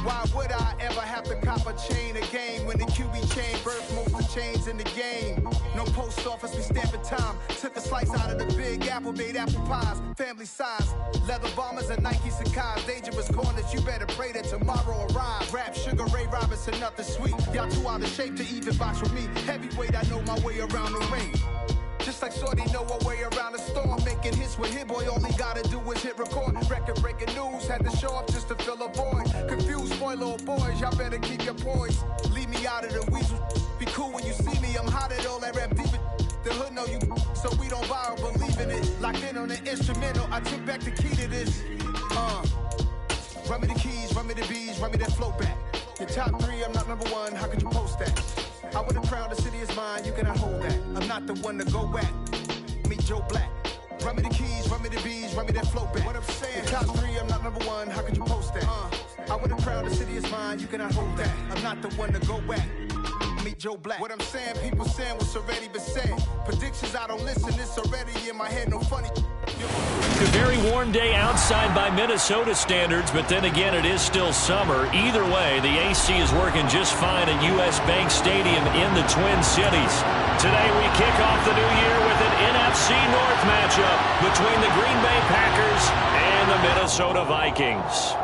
Why would I ever have to cop a chain again when the QB chain birthed most of the chains in the game? No post office, we stamping time. Took a slice out of the big apple, made apple pies, family size. Leather bombers and Nike Sacai's. Dangerous corners, you better pray that tomorrow arrives. Rap, Sugar Ray Robinson, nothing sweet. Y'all too out of shape to even box with me. Heavyweight, I know my way around the ring. Just like Shorty know her way around the storm. Making hits with Hit Boy, all he gotta do is hit record. Record breaking news, had to show up just to fill a void. Confused boy, little boys, y'all better keep your poise. Leave me out of the weasel. Be cool when you see me, I'm hot at all that rap deep. The hood know you, so we don't borrow, believe in it. Locked in on the instrumental, I took back the key to this. Run me the keys, run me the bees, run me that flow back. Your top 3, I'm not number 1, how could you post that? I would have crowned the city is mine, you cannot hold that. I'm not the one to go at. Meet Joe Black. Run me the keys, run me the bees, run me that flow back. What I'm saying, your top 3, I'm not number 1, how could you post that? I would have crowned the city is mine, you cannot hold that. I'm not the one to go at. Meet Joe Black. What I'm saying, people saying what's already been said. Predictions, I don't listen, it's already in my head, no funny. A very warm day outside by Minnesota standards, but then again, it is still summer. Either way, the AC is working just fine at U.S. Bank Stadium in the Twin Cities. Today, we kick off the new year with an NFC North matchup between the Green Bay Packers and the Minnesota Vikings.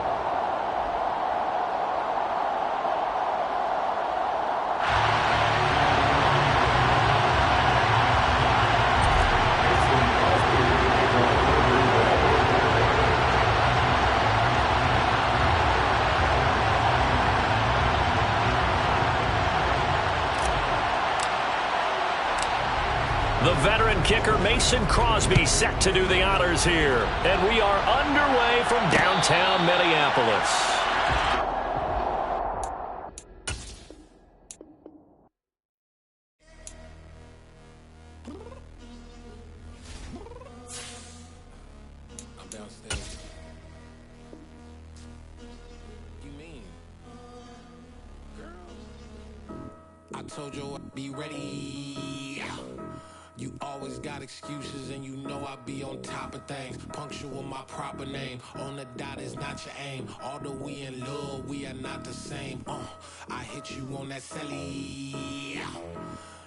The veteran kicker Mason Crosby set to do the honors here. And we are underway from downtown Minneapolis. I'm downstairs. You mean? Girl, I told you I'd be ready. You always got excuses and you know I be on top of things. Punctual my proper name. On the dot is not your aim. Although we in love, we are not the same. I hit you on that celly.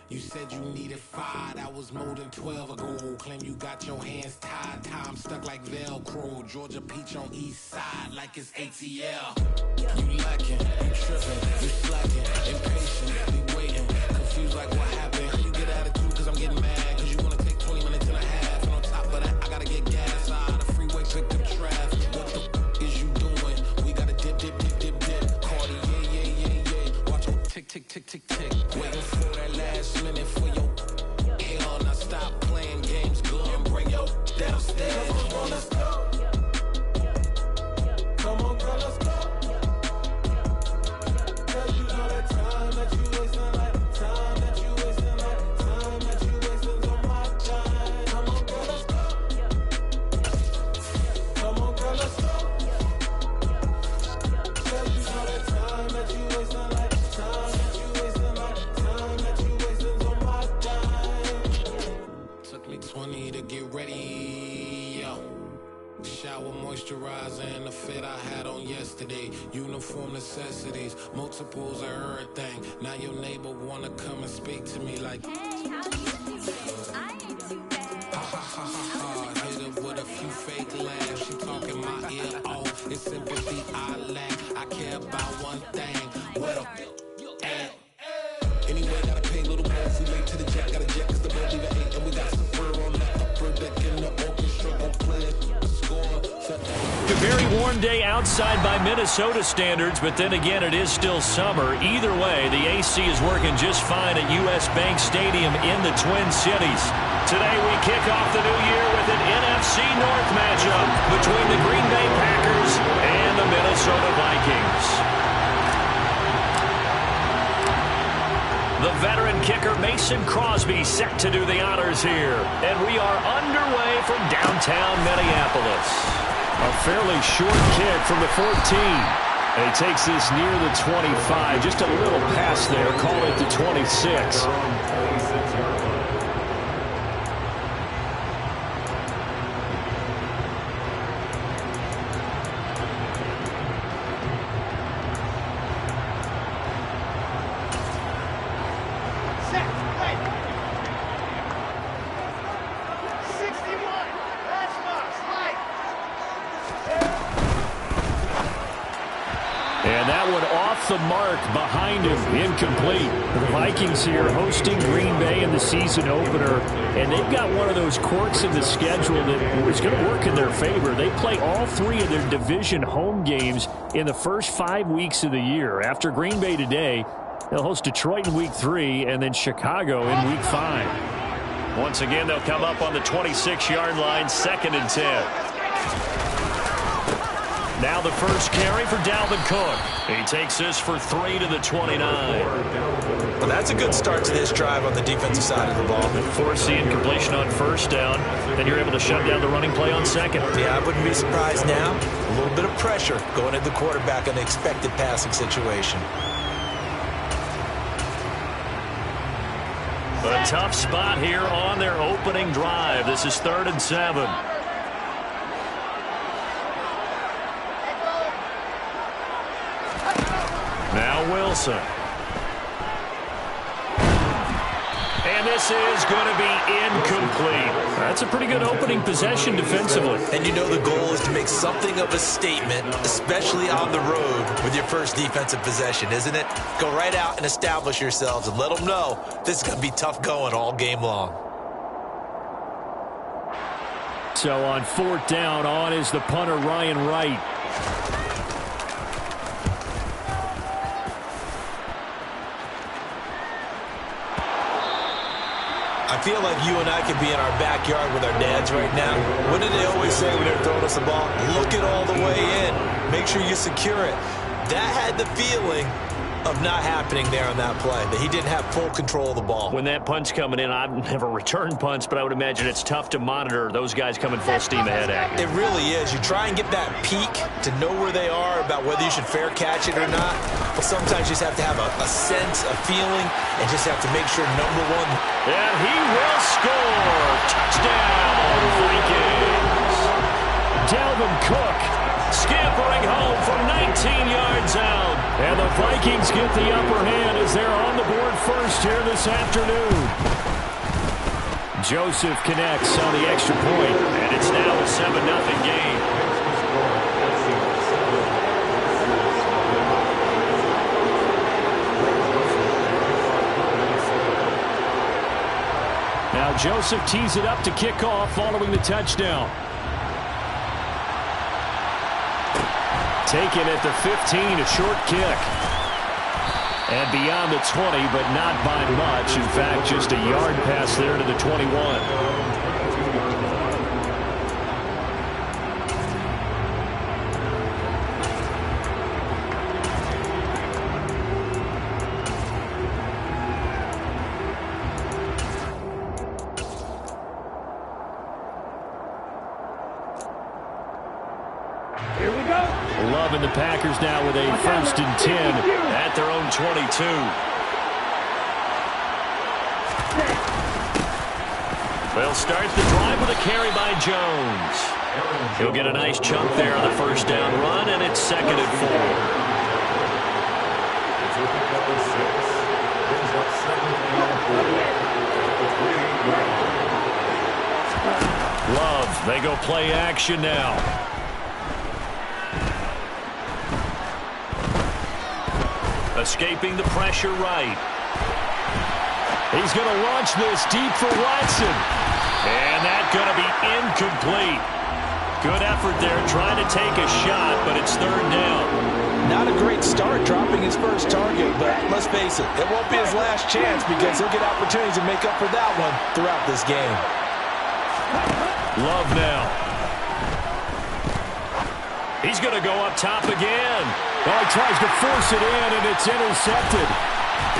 You said you needed 5, that was more than 12 ago. Claim you got your hands tied, time stuck like Velcro. Georgia peach on east side like it's ATL. You lacking, you tripping, you slacking, impatient, we waiting, confused like what happened. You get attitude cause I'm getting mad, cause you wanna take 20 minutes and a half. And on top of that, I gotta get gas out of the freeway, pick up traffic. What the is you doing? We gotta dip, dip, dip, dip, dip. Cardi, yeah. Watch it tick, tick, tick, tick, tick. Waiting for that last minute for your hell. Now stop playing games, good and bring your downstairs. Come on, let's go. Come on, girl, let's go. Cause you know that time that you wasting, like time that you wasting, like time that you wasting on my time. Come on, girl, let's go. Come on, girl, let's go. Cause you know that time that you wasting, like time that you wasting, like time that you wasting on my time. Took me 20 to get ready, yo. Shower moisturizer and the fit I had on yesterday. Uniform necessities, multiples of everything. Now your neighbor wanna come and speak to me like, Hey, how you doing? I ain't too bad. ha ha ha ha ha. Hit her with a few fake laughs. She talking my ear off. It's sympathy I lack. I care about one thing. What up? Anyway, gotta pay a little more if we late to the jet. Gotta jet cause the boat leaving 8. And we got some fur on the upper deck in the orchestra. Gon' play it, score. A very warm day outside by Minnesota standards, but then again, it is still summer. Either way, the AC is working just fine at U.S. Bank Stadium in the Twin Cities. Today, we kick off the new year with an NFC North matchup between the Green Bay Packers and the Minnesota Vikings. The veteran kicker Mason Crosby set to do the honors here. And we are underway from downtown Minneapolis. A fairly short kick from the 14. And he takes this near the 25. Just a little past there. Call it the 26. that one off the mark behind him, incomplete. The Vikings here hosting Green Bay in the season opener, and they've got one of those quirks in the schedule that is going to work in their favor. They play all 3 of their division home games in the first 5 weeks of the year. After Green Bay today, they'll host Detroit in week 3 and then Chicago in week 5. Once again, they'll come up on the 26-yard line, 2nd and 10. Now the first carry for Dalvin Cook. He takes this for 3 to the 29. Well, that's a good start to this drive on the defensive side of the ball. Force the incompletion on first down. Then you're able to shut down the running play on second. Yeah, I wouldn't be surprised now. A little bit of pressure going at the quarterback in the expected passing situation. A tough spot here on their opening drive. This is 3rd and 7. Now Wilson. And this is going to be incomplete. That's a pretty good opening possession defensively. And you know the goal is to make something of a statement, especially on the road with your first defensive possession, isn't it? Go right out and establish yourselves and let them know this is going to be tough going all game long. So on 4th down, on is the punter Ryan Wright. I feel like you and I could be in our backyard with our dads right now. What did they always say when they were throwing us the ball? Look it all the way in. Make sure you secure it. That had the feeling of not happening there on that play, that he didn't have full control of the ball. When that punt's coming in, I've never returned punts, but I would imagine it's tough to monitor those guys coming full steam ahead at you. It really is. You try and get that peek to know where they are about whether you should fair catch it or not. But sometimes you just have to have a sense, a feeling, and just have to make sure, number one. And he will score. Touchdown, Vikings. Dalvin Cook scampering home from 19 yards out. And the Vikings get the upper hand as they're on the board first here this afternoon. Joseph connects on the extra point, and it's now a 7-0 game. Now Joseph tees it up to kick off following the touchdown. Taken at the 15, a short kick. And beyond the 20, but not by much. In fact, just a yard pass there to the 21. Love and the Packers now with a 1st and 10 at their own 22. They'll start the drive with a carry by Jones. He'll get a nice chunk there on the first down run, and it's 2nd and 4. Love, they go play action now. Escaping the pressure right. He's going to launch this deep for Watson. And that's going to be incomplete. Good effort there trying to take a shot, but it's 3rd down. Not a great start dropping his first target, but let's face it, it won't be his last chance because he'll get opportunities to make up for that one throughout this game. Love now. He's going to go up top again. Oh, he tries to force it in, and it's intercepted.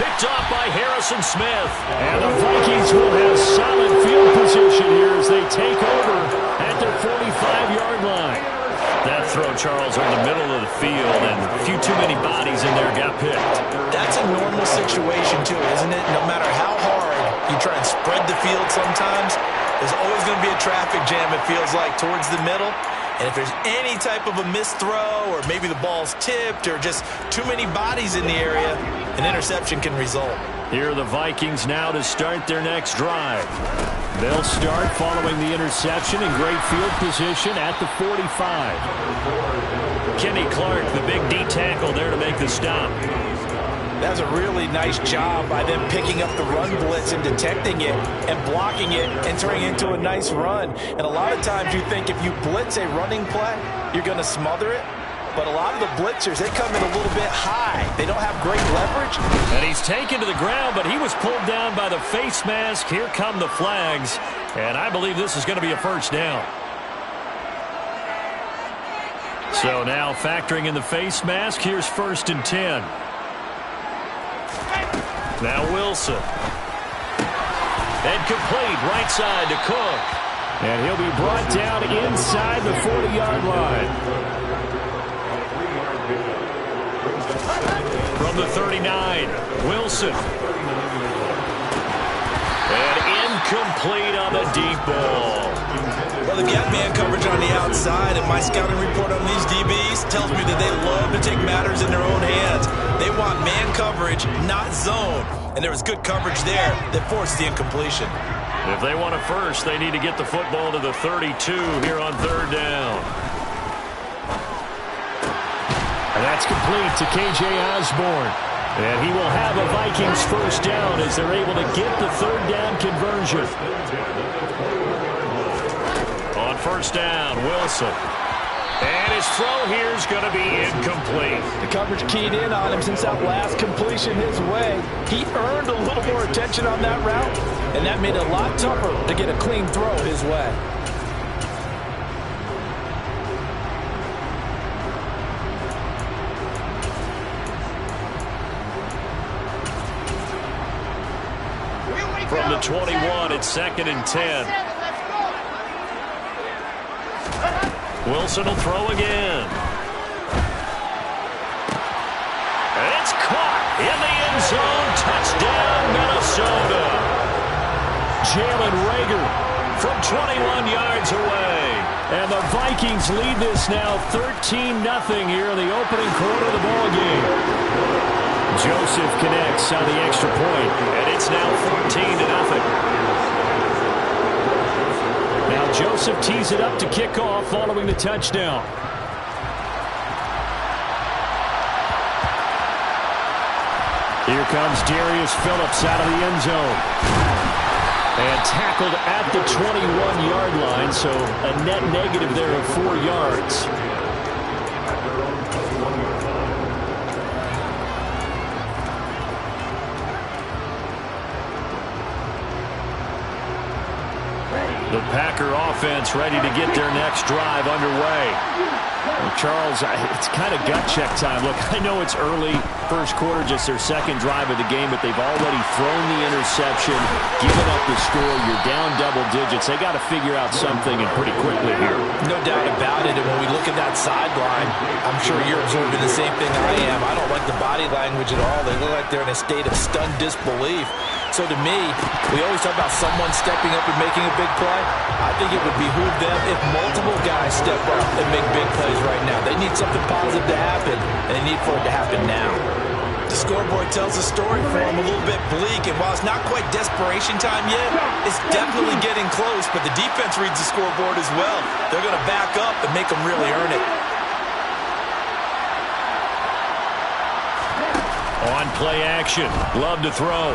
Picked off by Harrison Smith. And the Vikings will have solid field position here as they take over at their 45-yard line. That throw, Charles, on the middle of the field, and a few too many bodies in there got picked. That's a normal situation, too, isn't it? No matter how hard you try and spread the field sometimes, there's always going to be a traffic jam, it feels like, towards the middle. And if there's any type of a missed throw or maybe the ball's tipped or just too many bodies in the area, an interception can result. Here are the Vikings now to start their next drive. They'll start following the interception in great field position at the 45. Kenny Clark, the big D tackle there to make the stop. That's a really nice job by them picking up the run blitz and detecting it and blocking it and turning it into a nice run. And a lot of times you think if you blitz a running play, you're going to smother it. But a lot of the blitzers, they come in a little bit high. They don't have great leverage. And he's taken to the ground, but he was pulled down by the face mask. Here come the flags. And I believe this is going to be a first down. So now factoring in the face mask, here's 1st and 10. Now Wilson. And complete right side to Cook. And he'll be brought down inside the 40-yard line. From the 39, Wilson. And incomplete on the deep ball. Well, they get man coverage on the outside, and my scouting report on these DBs tells me that they love to take matters in their own hands. They want man coverage, not zone. And there was good coverage there that forced the incompletion. If they want a first, they need to get the football to the 32 here on 3rd down. And that's complete to K.J. Osborne. And he will have a Vikings first down as they're able to get the 3rd down conversion. On 1st down, Wilson. And his throw here is going to be incomplete. The coverage keyed in on him since that last completion his way. He earned a little more attention on that route, and that made it a lot tougher to get a clean throw his way. From the 21, it's 2nd and 10. Wilson will throw again. And it's caught in the end zone. Touchdown, Minnesota. Jalen Reagor from 21 yards away. And the Vikings lead this now 13-0 here in the opening quarter of the ball game. Joseph connects on the extra point, and it's now 14-0. Now Joseph tees it up to kick off following the touchdown. Here comes Darius Phillips out of the end zone. And tackled at the 21-yard line, so a net negative there of 4 yards. The Packer offense ready to get their next drive underway. Well, Charles, it's kind of gut check time. Look, I know it's early, first quarter, just their 2nd drive of the game, but they've already thrown the interception, given up the score. You're down double digits. They got to figure out something, and pretty quickly here. No doubt about it. And when we look at that sideline, I'm sure you're observing the same thing I am. I don't like the body language at all. They look like they're in a state of stunned disbelief. So to me, we always talk about someone stepping up and making a big play. I think it would behoove them if multiple guys step up and make big plays right now. They need something positive to happen, and they need for it to happen now. The scoreboard tells a story for them, a little bit bleak, and while it's not quite desperation time yet, it's definitely getting close, but the defense reads the scoreboard as well. They're going to back up and make them really earn it. On play action, Love to throw.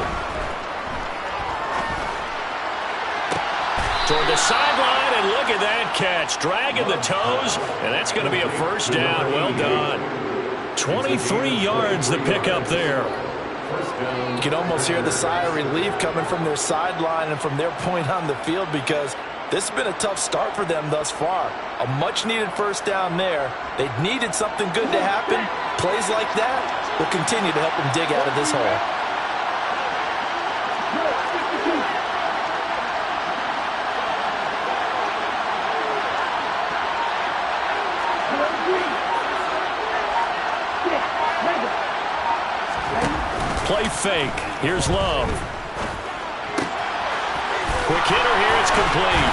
Toward the sideline, and look at that catch. Dragging the toes, and that's going to be a first down. Well done. 23 yards the pickup there. You can almost hear the sigh of relief coming from their sideline and from their point on the field, because this has been a tough start for them thus far. A much-needed first down there. They needed something good to happen. Plays like that will continue to help them dig out of this hole. Play fake. Here's Love. Quick hitter here. It's complete.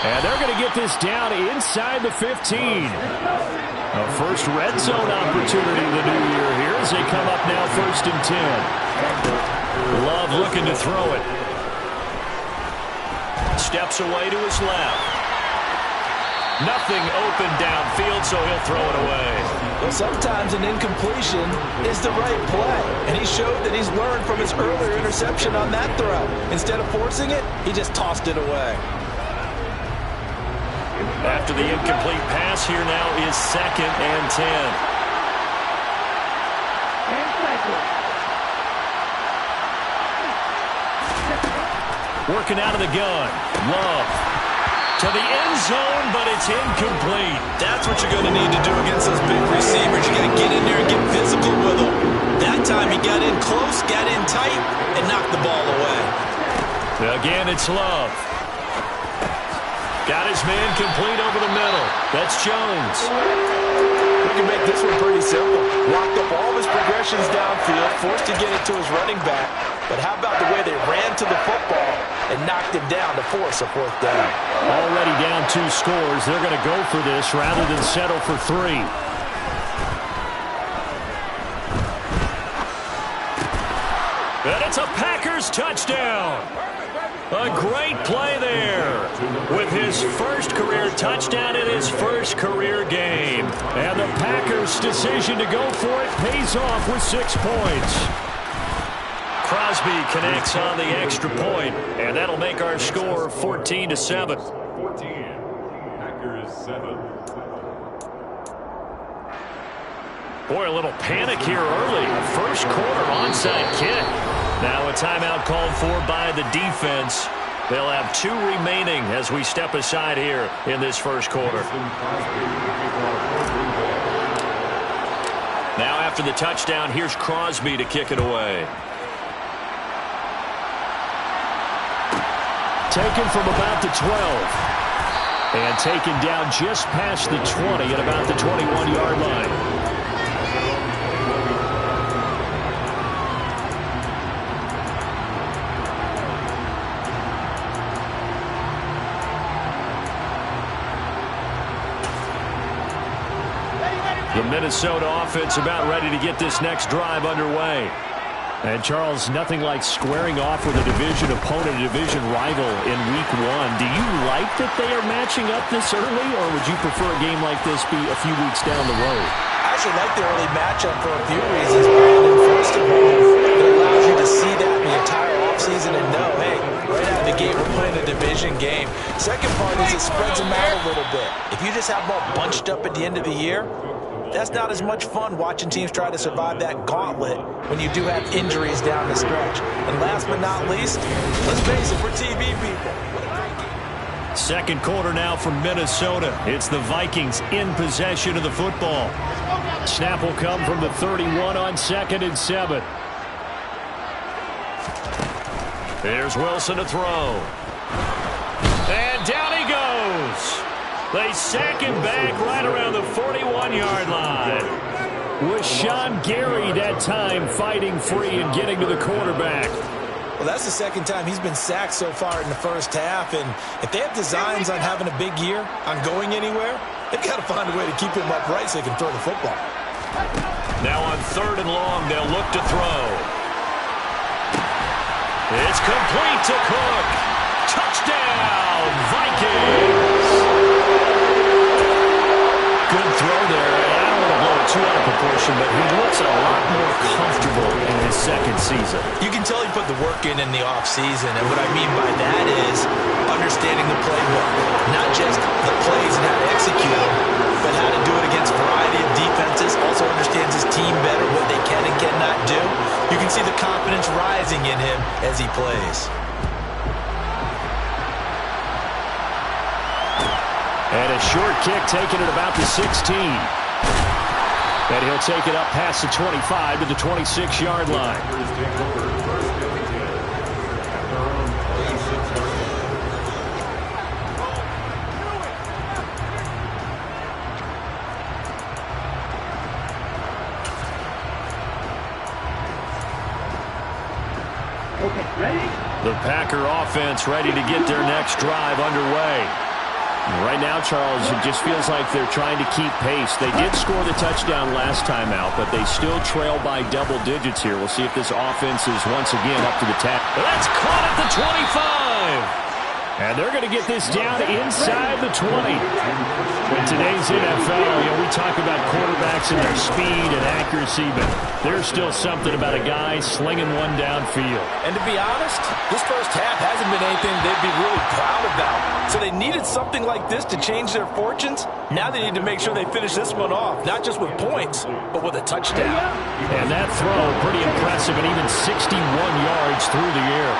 And they're going to get this down inside the 15. A first red zone opportunity of the new year here as they come up now 1st and 10. Love looking to throw it. Steps away to his left. Nothing open downfield, so he'll throw it away. Well, sometimes an incompletion is the right play, and he showed that he's learned from his earlier interception on that throw. Instead of forcing it, he just tossed it away. After the incomplete pass, here now is 2nd and 10. Working out of the gun. Love. To the end zone, but it's incomplete. That's what you're going to need to do against those big receivers. You got to get in there and get physical with them. That time he got in close, got in tight, and knocked the ball away. Again, it's Love. Got his man complete over the middle. That's Jones. We can make this one pretty simple. Locked up all of his progressions downfield, forced to get it to his running back. But how about the way they ran to the football and knocked him down to force a 4th down? Already down 2 scores. They're going to go for this rather than settle for 3. And it's a Packers touchdown. A great play there with his first career touchdown in his first career game. And the Packers' decision to go for it pays off with 6 points. Crosby connects on the extra point, and that'll make our score 14-7. 14, Packers 7. Boy, a little panic here early. First quarter onside kick. Now a timeout called for by the defense. They'll have 2 remaining as we step aside here in this first quarter. Now after the touchdown, here's Crosby to kick it away. Taken from about the 12. And taken down just past the 20 at about the 21-yard line. The Minnesota offense about ready to get this next drive underway. And, Charles, nothing like squaring off with a division opponent, a division rival in Week 1. Do you like that they are matching up this early, or would you prefer a game like this be a few weeks down the road? I actually like the early matchup for a few reasons, Brandon. First of all, it allows you to see that the entire offseason and know, hey, right out of the gate, we're playing a division game. Second part is it spreads them out a little bit. If you just have them all bunched up at the end of the year, that's not as much fun watching teams try to survive that gauntlet when you do have injuries down the stretch. And last but not least, let's face it, we're TV people. Second quarter now from Minnesota. It's the Vikings in possession of the football. Snap will come from the 31 on 2nd and 7. There's Wilson to throw. And down he goes. They sack him back right around the 41-yard line. Was Sean Gary that time fighting free and getting to the quarterback. Well, that's the second time he's been sacked so far in the first half. And if they have designs on having a big year, on going anywhere, they've got to find a way to keep him upright so they can throw the football. Now on 3rd and long, they'll look to throw. It's complete to Cook. Touchdown, Vikings. Good throw there. I don't want to blow it too out of proportion, but he looks a lot more comfortable in his second season. You can tell he put the work in the offseason, and what I mean by that is understanding the playbook. Not just the plays and how to execute them, but how to do it against a variety of defenses. Also understands his team better, what they can and cannot do. You can see the confidence rising in him as he plays. And a short kick taken at about the 16. And he'll take it up past the 25 to the 26-yard line. The Packer offense ready to get their next drive underway. Right now, Charles, it just feels like they're trying to keep pace. They did score the touchdown last time out, but they still trail by double digits here. We'll see if this offense is once again up to the task. That's caught at the 25. And they're going to get this down inside the 20. In today's NFL, we talk about quarterbacks and their speed and accuracy, but there's still something about a guy slinging one downfield. And to be honest, this first half hasn't been anything they'd be really proud about. So they needed something like this to change their fortunes. Now they need to make sure they finish this one off, not just with points, but with a touchdown. And that throw, pretty impressive, and even 61 yards through the air.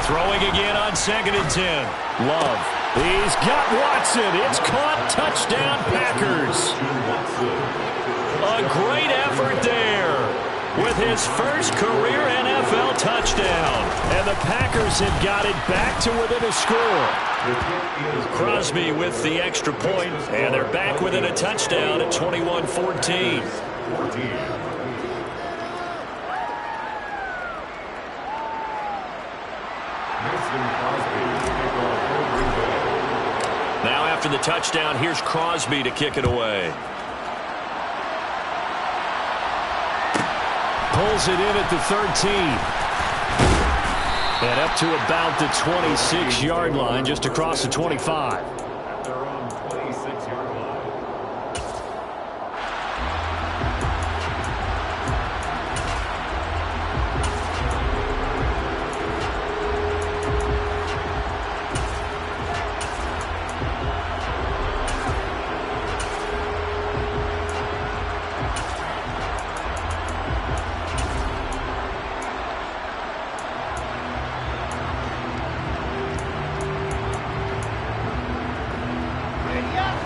Throwing again on 2nd and 10. Love. He's got Watson. It's caught. Touchdown, Packers. A great effort there with his first career NFL touchdown. And the Packers have got it back to within a score. Crosby with the extra point, and they're back within a touchdown at 21-14. Now after the touchdown, here's Crosby to kick it away. Pulls it in at the 13. And up to about the 26-yard line, just across the 25. They're on 26-yard line.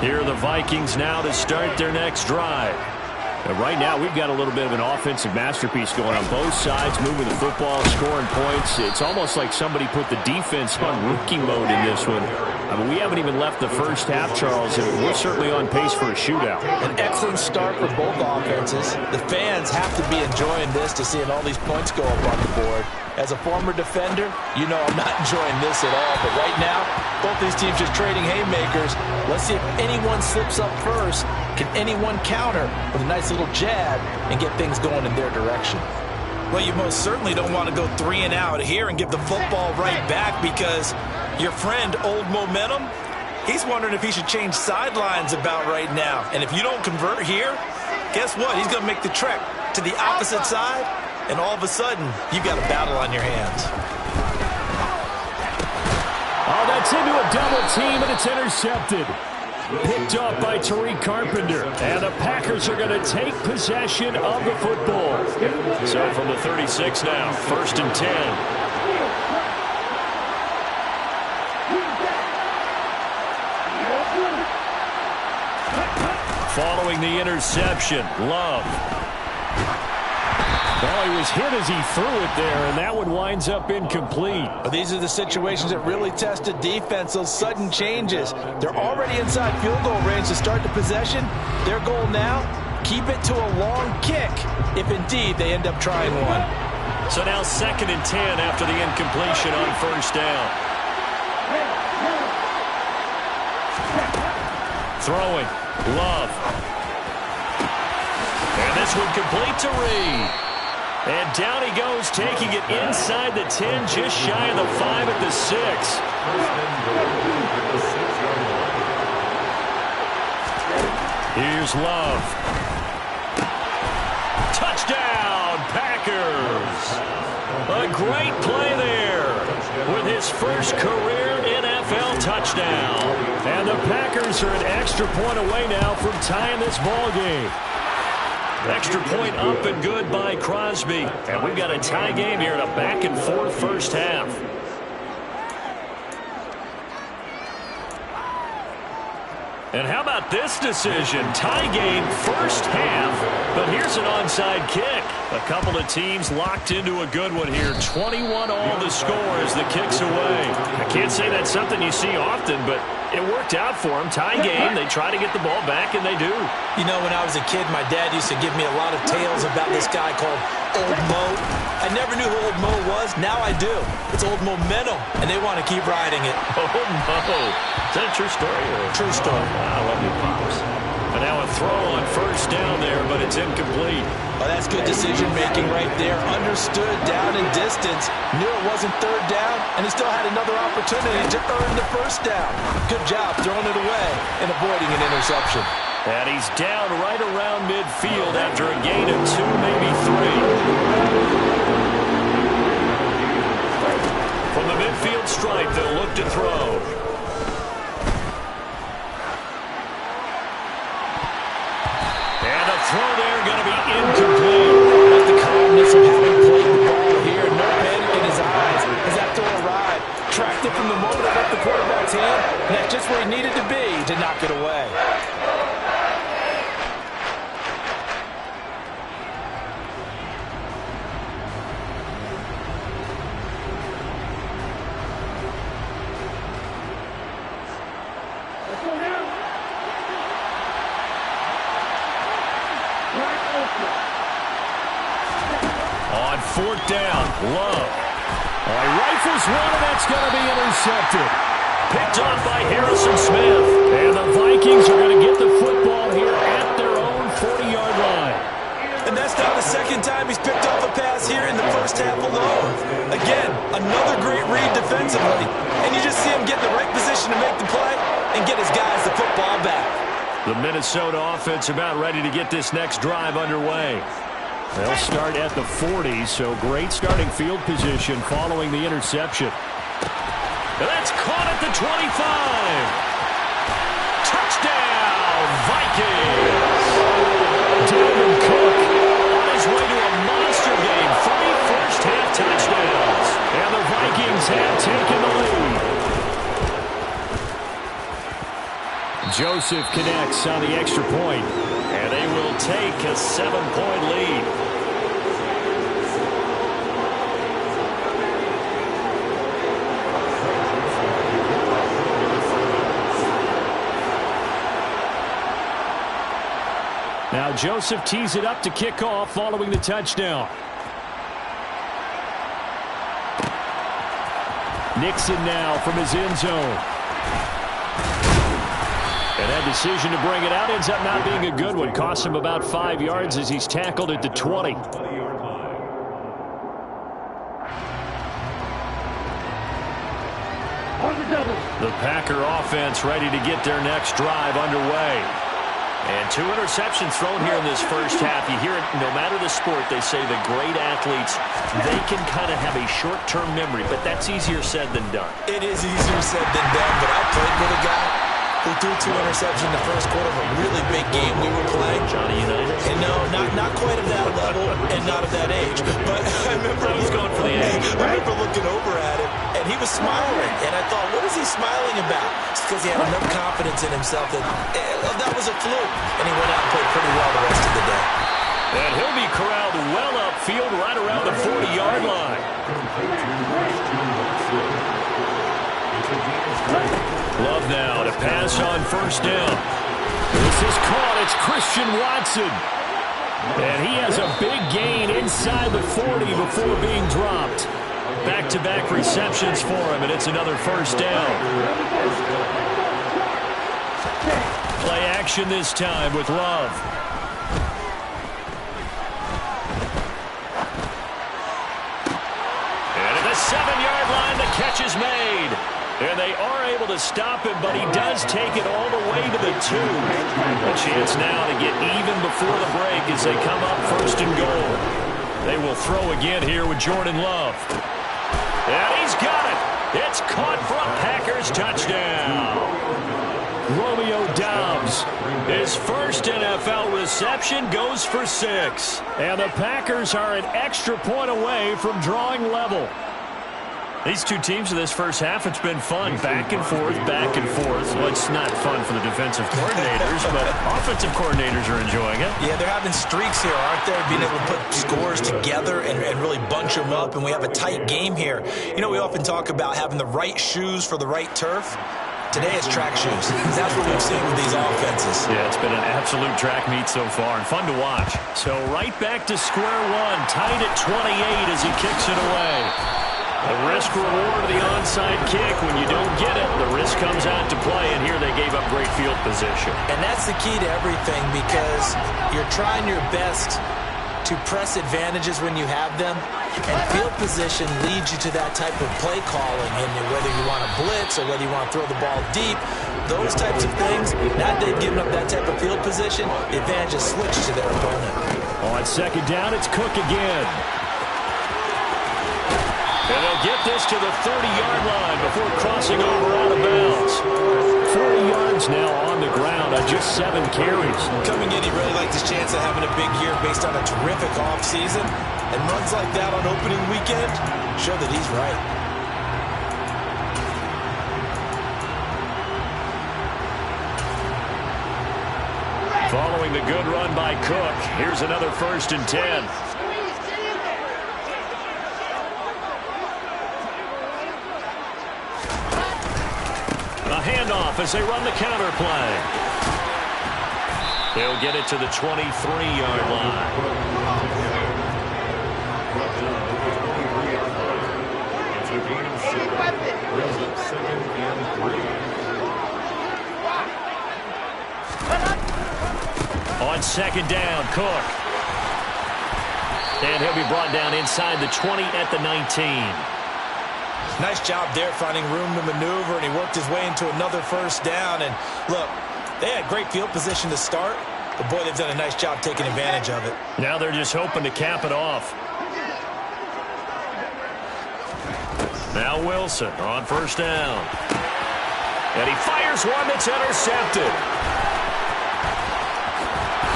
Here are the Vikings now to start their next drive. And right now, we've got a little bit of an offensive masterpiece going on both sides, moving the football, scoring points. It's almost like somebody put the defense on rookie mode in this one. I mean, we haven't even left the first half, Charles, and we're certainly on pace for a shootout. An excellent start for both offenses. The fans have to be enjoying this to seeing all these points go up on the board. As a former defender, you know I'm not enjoying this at all. But right now, both these teams just trading haymakers. Let's see if anyone slips up first. Can anyone counter with a nice little jab and get things going in their direction? Well, you most certainly don't want to go 3 and out here and give the football right back, because your friend, Old Momentum, he's wondering if he should change sidelines about right now. And if you don't convert here, guess what? He's going to make the trek to the opposite side, and all of a sudden, you've got a battle on your hands. Oh, that's into a double team, and it's intercepted. Picked up by Tariq Carpenter. And the Packers are going to take possession of the football. So from the 36 now, 1st and 10. Following the interception, Love. Well, he was hit as he threw it there, and that one winds up incomplete. But these are the situations that really test a defense, those sudden changes. They're already inside field goal range to start the possession. Their goal now, keep it to a long kick, if indeed they end up trying one. So now 2nd and 10 after the incompletion on 1st down. Throwing, Love. And this one complete to Reed. And down he goes, taking it inside the 10, just shy of the 5 at the 6. Here's Love. Touchdown, Packers. A great play there with his first career NFL touchdown. And the Packers are an extra point away now from tying this ball game. Extra point up and good by Crosby. And we've got a tie game here in a back-and-forth first half. And how about this decision? Tie game first half, but here's an onside kick. A couple of teams locked into a good one here. 21 all the score as the kick's away. I can't say that's something you see often, but it worked out for them. Tie game, they try to get the ball back, and they do. You know, when I was a kid, my dad used to give me a lot of tales about this guy called Old Mo. I never knew who Old Mo was. Now I do. It's Old Momentum, and they want to keep riding it. Old Mo. Is that a true story? True story. I love you, Pops. And now a throw on first down there, but it's incomplete. Oh, that's good decision-making right there. Understood down and distance. Knew it wasn't third down, and he still had another opportunity to earn the first down. Good job throwing it away and avoiding an interception. And he's down right around midfield after a gain of 2, maybe 3. From the midfield stripe, they'll look to throw. And a throw there going to be incomplete. Like the calmness of having played the ball here. No panic in his eyes as that throw arrived. Tracked it from the moment it left the quarterback's hand. And that's just where he needed to be to knock it away. On fourth down, Love. He rifles one, and that's going to be intercepted. Picked off by Harrison Smith. And the Vikings are going to get the football here at their own 40-yard line. And that's now the second time he's picked off a pass here in the first half alone. Again, another great read defensively. And you just see him get in the right position to make the play and get his guys the football back. The Minnesota offense about ready to get this next drive underway. They'll start at the 40, so great starting field position following the interception. And that's caught at the 25. Touchdown, Vikings! Dalvin Cook on his way to a monster game. 3 first-half touchdowns. And the Vikings have taken the lead. Joseph connects on the extra point, and they will take a 7-point lead. Now Joseph tees it up to kick off following the touchdown. Nixon now from his end zone. And that decision to bring it out ends up not being a good one. Cost him about 5 yards as he's tackled at the 20. The Packer offense ready to get their next drive underway. And 2 interceptions thrown here in this first half. You hear it, no matter the sport, they say the great athletes, they can kind of have a short-term memory, but that's easier said than done. It is easier said than done, but I played with a guy who threw 2 interceptions in the first quarter of a really big game we were playing. Johnny Unitas? And no, not quite of that level and not of that age. But I remember he's going for the age. I remember looking over at him, and he was smiling. And I thought, what is he smiling about? It's because he had enough confidence in himself that that was a fluke. And he went out and played pretty well the rest of the day. And he'll be corralled well upfield right around the 40-yard line. Love now to pass on first down. This is caught. It's Christian Watson. And he has a big gain inside the 40 before being dropped. Back-to-back receptions for him, and it's another first down. Play action this time with Love. And at the 7-yard line, the catch is made. And they are able to stop him, but he does take it all the way to the 2. A chance now to get even before the break as they come up first and goal. They will throw again here with Jordan Love. And he's got it. It's caught for a Packers touchdown. Romeo Doubs, his first NFL reception, goes for 6. And the Packers are an extra point away from drawing level. These two teams in this first half, it's been fun. Back and forth, back and forth. Well, it's not fun for the defensive coordinators, but offensive coordinators are enjoying it. Yeah, they're having streaks here, aren't they? Being able to put scores together and really bunch them up, and we have a tight game here. You know, we often talk about having the right shoes for the right turf. Today it's track shoes. That's what we've seen with these offenses. Yeah, it's been an absolute track meet so far and fun to watch. So right back to square one, tied at 28 as he kicks it away. The risk-reward of the onside kick, when you don't get it, the risk comes out to play, and here they gave up great field position. And that's the key to everything, because you're trying your best to press advantages when you have them, and field position leads you to that type of play calling, and whether you want to blitz or whether you want to throw the ball deep, those types of things, now they've given up that type of field position, the advantage is switched to their opponent. On second down, it's Cook again. And they'll get this to the 30-yard line before crossing over out of bounds. 40 yards now on the ground on just 7 carries. Coming in, he really liked his chance of having a big year based on a terrific offseason. And runs like that on opening weekend show that he's right. Following the good run by Cook, here's another 1st and 10. A handoff as they run the counter play. They'll get it to the 23-yard line. It's a gain of 7. Brings up 2nd and 3. On second down, Cook. And he'll be brought down inside the 20 at the 19. Nice job there finding room to maneuver, and he worked his way into another 1st down. And look, they had great field position to start, but boy, they've done a nice job taking advantage of it. Now they're just hoping to cap it off. Now Wilson on 1st down. And he fires one that's intercepted.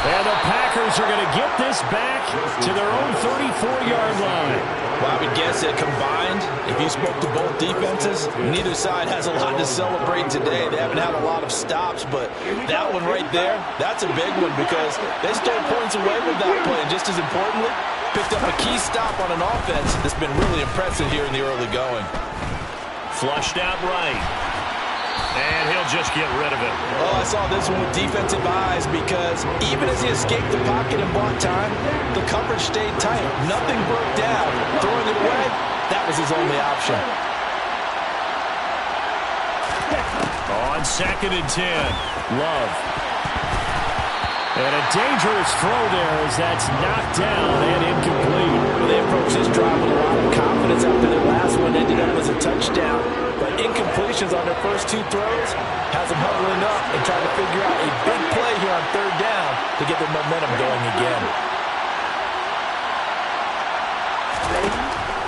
And the Packers are going to get this back to their own 34-yard line. Well, I would guess that combined, if you spoke to both defenses, neither side has a lot to celebrate today. They haven't had a lot of stops, but that one right there, that's a big one because they stole points away with that play. And just as importantly, picked up a key stop on an offense that's been really impressive here in the early going. Flushed out right. And he'll just get rid of it. Oh, I saw this one with defensive eyes because even as he escaped the pocket and bought time, the coverage stayed tight. Nothing broke down. Throwing it away, that was his only option. On 2nd and 10, Love. And a dangerous throw there as that's knocked down and incomplete. Well, they approached this drive with a lot of confidence after their last one ended up as a touchdown. But incompletions on their first 2 throws has them huddling up and trying to figure out a big play here on 3rd down to get their momentum going again.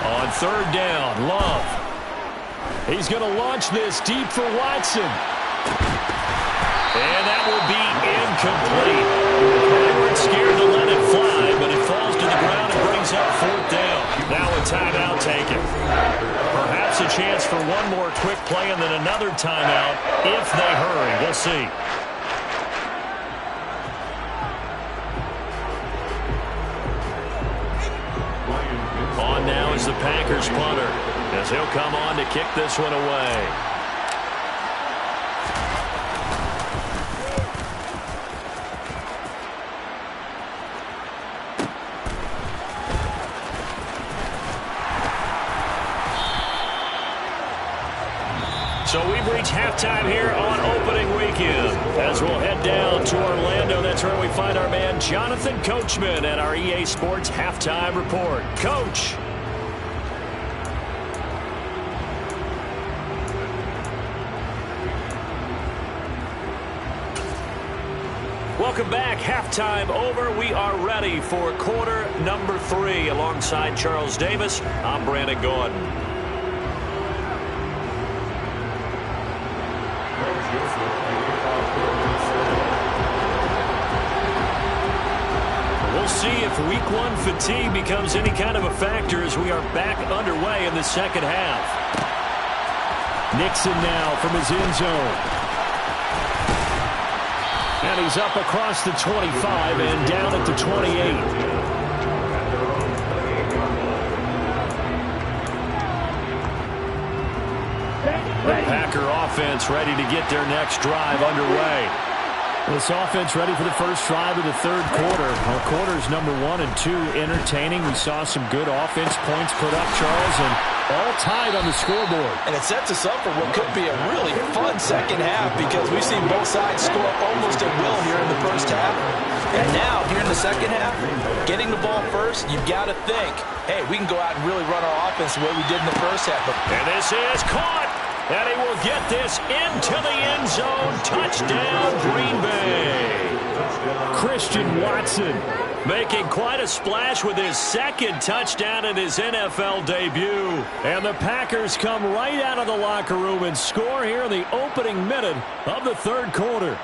On 3rd down, Love. He's going to launch this deep for Watson. And that will be incomplete. They weren't scared to let it fly, but it falls to the ground and brings up 4th down. Now a timeout taken. Perhaps a chance for one more quick play and then another timeout if they hurry. We'll see. On now is the Packers punter as he'll come on to kick this one away. So we've reached halftime here on opening weekend. As we'll head down to Orlando, that's where we find our man Jonathan Coachman at our EA Sports Halftime Report. Coach. Welcome back. Halftime over. We are ready for quarter number 3. Alongside Charles Davis, I'm Brandon Gordon. see if week one fatigue becomes any kind of a factor as we are back underway in the second half. Nixon now from his end zone. And he's up across the 25 and down at the 28. The Packer offense ready to get their next drive underway. This offense ready for the first drive of the third quarter. Well, quarters number 1 and 2 entertaining. We saw some good offense points put up, Charles, and all tied on the scoreboard. And it sets us up for what could be a really fun second half because we've seen both sides score almost at will here in the first half. And now, here in the second half, getting the ball first, you've got to think, hey, we can go out and really run our offense the way we did in the first half. And this is caught. And he will get this into the end zone. Touchdown, Green Bay. Christian Watson making quite a splash with his second touchdown in his NFL debut. And the Packers come right out of the locker room and score here in the opening minute of the third quarter.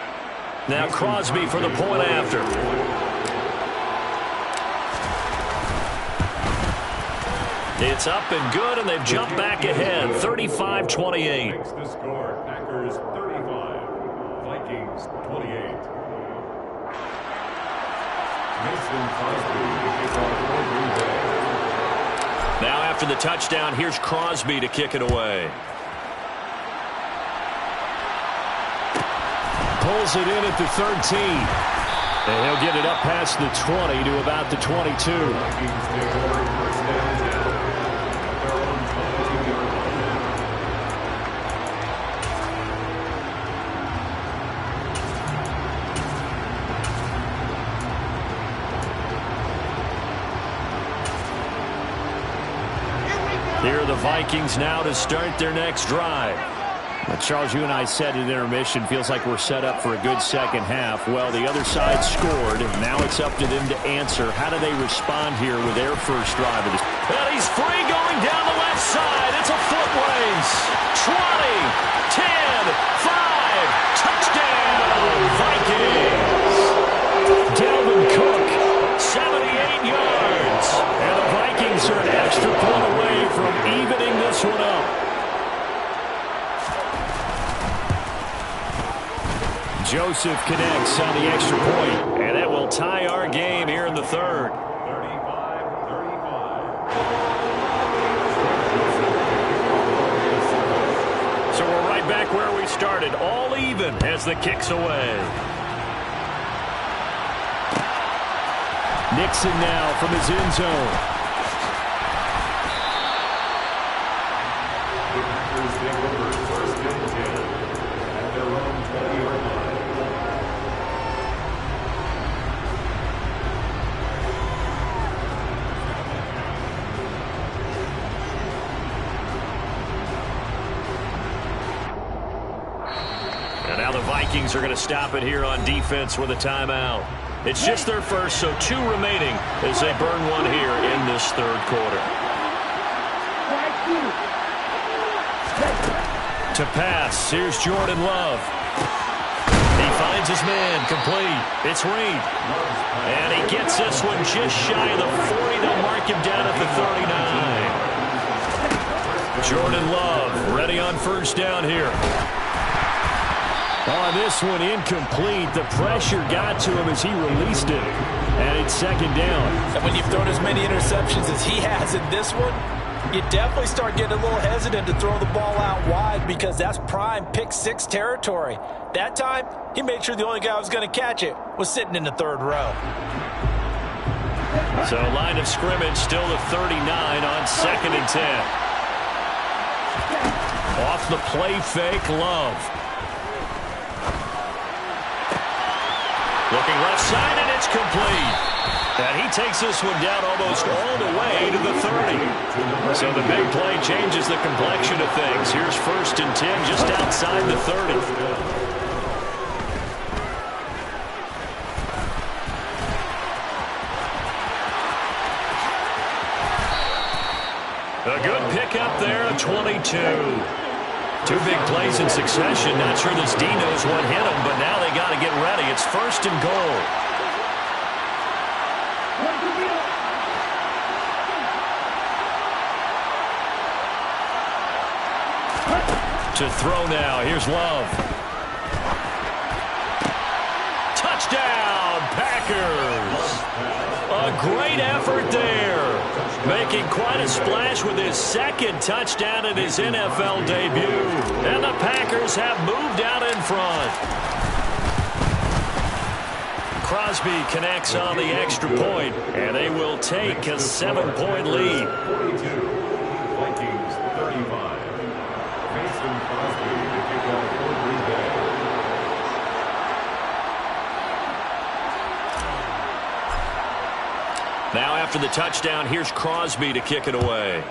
Now Crosby for the point after. It's up and good, and they've jumped back ahead, 35-28. Makes the score, Packers 35, Vikings 28. Mason Crosby to kick off for Green Bay. Now after the touchdown, here's Crosby to kick it away. Pulls it in at the 13. And he'll get it up past the 20 to about the 22. Vikings take over first down now. Here are the Vikings now to start their next drive. Well, Charles, you and I said at intermission, feels like we're set up for a good second half. Well, the other side scored. Now it's up to them to answer. How do they respond here with their first drive of this? And he's free going down the left side. It's a foot race. 20, 10, 5, touchdown, Vikings. Dalvin Cook, 78 yards. and the Vikings are an extra point away from evening this one up. Joseph connects on the extra point, And that will tie our game here in the third. 35-35. So we're right back where we started, all even as the kick's away. Nixon now from his end zone. The Packers take over first and 10 at their own 20-yard line. And now the Vikings are going to stop it here on defense with a timeout. It's just their first, so 2 remaining as they burn one here in this third quarter. To pass, here's Jordan Love. He finds his man, complete. It's Reed. And he gets this one just shy of the 40. They'll mark him down at the 39. Jordan Love ready on first down here. On this one, incomplete. The pressure got to him as he released it. And it's second down. And when you've thrown as many interceptions as he has in this one, you definitely start getting a little hesitant to throw the ball out wide because that's prime pick 6 territory. That time, he made sure the only guy who was going to catch it was sitting in the third row. So line of scrimmage still the 39 on second and 10. Off the play fake, Love. Looking left side, and it's complete. And he takes this one down almost all the way to the 30. So the big play changes the complexion of things. Here's first and 10 just outside the 30. A good pickup there, 22. 2 big plays in succession. Not sure this D knows what hit him, but now they got to get ready. It's first and goal. To throw now. Here's Love. Touchdown, Packers. A great effort there. Making quite a splash with his second touchdown in his NFL debut. And the Packers have moved out in front. Crosby connects on the extra point, and they will take a 7-point lead. 42, Vikings 35. Mason Crosby to kick off for Green Bay. Now after the touchdown, here's Crosby to kick it away.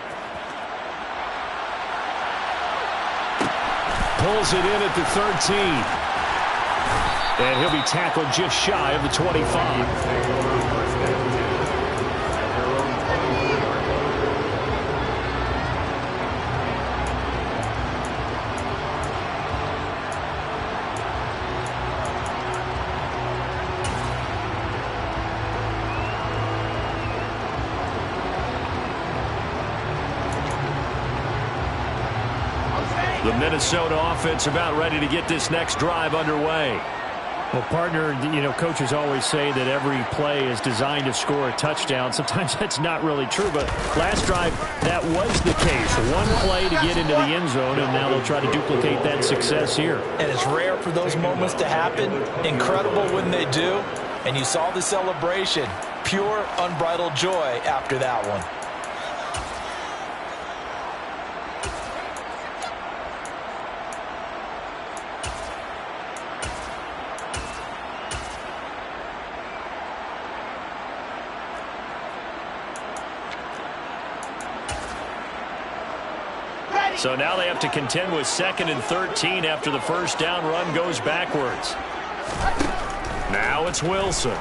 Pulls it in at the 13. And he'll be tackled just shy of the 25. The Minnesota offense about ready to get this next drive underway. Well, partner, coaches always say that every play is designed to score a touchdown. Sometimes that's not really true, but last drive, that was the case. One play to get into the end zone, and now they'll try to duplicate that success here. And it's rare for those moments to happen. Incredible when they do. And you saw the celebration. Pure, unbridled joy after that one. So now they have to contend with 2nd and 13 after the first down run goes backwards. Now it's Wilson.